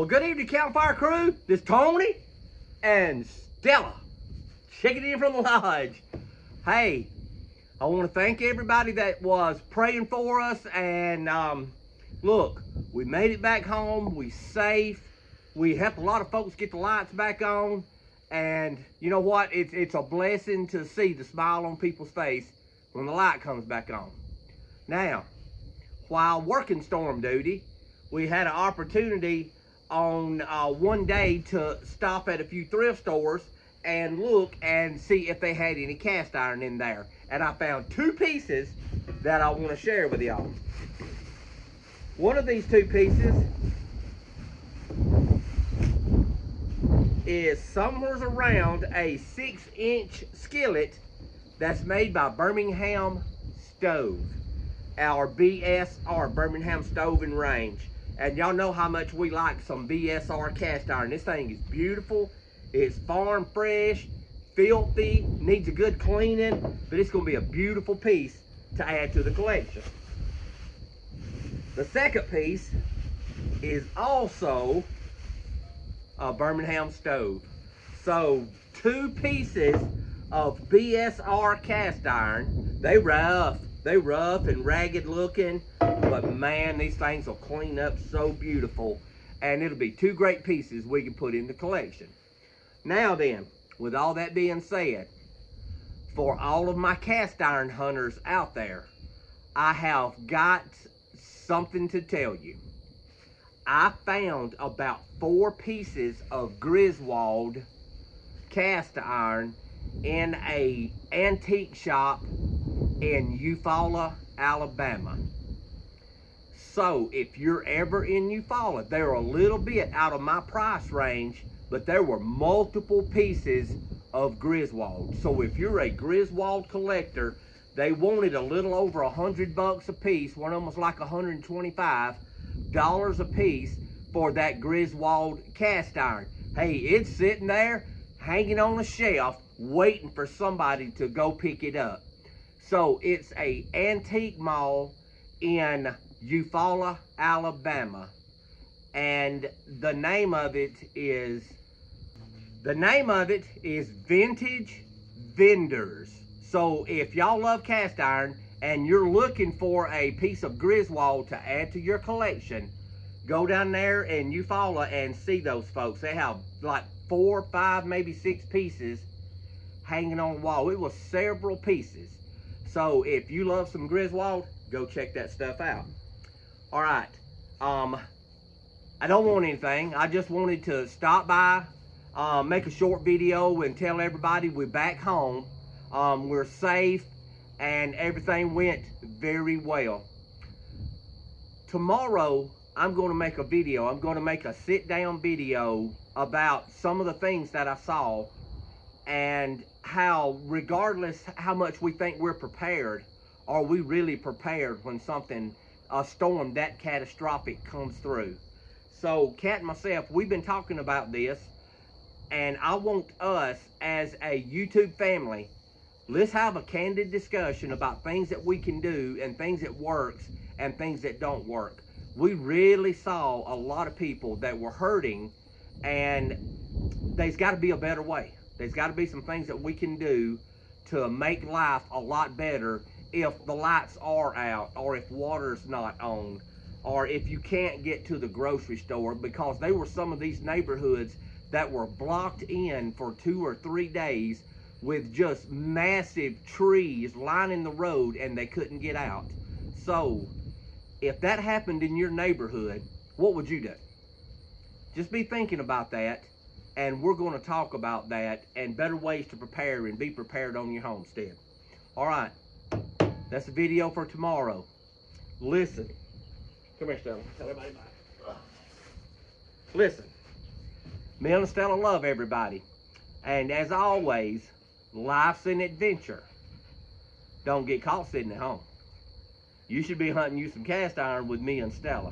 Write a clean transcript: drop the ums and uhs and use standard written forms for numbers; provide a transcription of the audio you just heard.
Well, good evening, Campfire crew. This is Tony and Stella checking in from the lodge. Hey, I want to thank everybody that was praying for us. And look, we made it back home. We safe. We helped a lot of folks get the lights back on. And you know what? It's a blessing to see the smile on people's face when the light comes back on. Now, while working storm duty, we had an opportunity on one day to stop at a few thrift stores and look and see if they had any cast iron in there. And I found two pieces that I want to share with y'all. One of these two pieces is somewhere around a 6-inch skillet that's made by Birmingham Stove, our BSR, Birmingham Stove and Range. And y'all know how much we like some BSR cast iron. This thing is beautiful. It's farm fresh, filthy, needs a good cleaning, but it's gonna be a beautiful piece to add to the collection. The second piece is also a Birmingham Stove. So 2 pieces of BSR cast iron. They rough and ragged looking, but man, these things will clean up so beautiful, and it'll be 2 great pieces we can put in the collection. Now then, with all that being said, for all of my cast iron hunters out there, I have got something to tell you. I found about 4 pieces of Griswald cast iron in a antique shop in Eufaula, Alabama. So if you're ever in Eufaula, they're a little bit out of my price range, but there were multiple pieces of Griswald. So if you're a Griswald collector, they wanted a little over $100 a piece. One of them was like $125 a piece for that Griswald cast iron. Hey, it's sitting there hanging on a shelf waiting for somebody to go pick it up. So it's a antique mall in Eufaula, Alabama, and the name of it is Vintage Vendors. So if y'all love cast iron and you're looking for a piece of Griswold to add to your collection, go down there in Eufaula and see those folks. They have like 4, 5, maybe 6 pieces hanging on the wall. It was several pieces. So if you love some Griswold, go check that stuff out. All right. I don't want anything. I just wanted to stop by, make a short video and tell everybody we're back home. We're safe and everything went very well. Tomorrow, I'm going to make a video. I'm going to make a sit-down video about some of the things that I saw and how, regardless how much we think we're prepared, are we really prepared when a storm that catastrophic comes through. So Kat and myself, we've been talking about this, and I want us as a YouTube family, let's have a candid discussion about things that we can do and things that works and things that don't work. We really saw a lot of people that were hurting, and there's got to be a better way. There's got to be some things that we can do to make life a lot better if the lights are out, or if water's not on, or if you can't get to the grocery store, because there were some of these neighborhoods that were blocked in for 2 or 3 days with just massive trees lining the road and they couldn't get out. So if that happened in your neighborhood, what would you do? Just be thinking about that, and we're going to talk about that and better ways to prepare and be prepared on your homestead. All right, that's the video for tomorrow. Listen, come here, Stella. Tell everybody bye. Listen, me and Stella love everybody, and as always, life's an adventure. Don't get caught sitting at home. You should be hunting you some cast iron with me and Stella.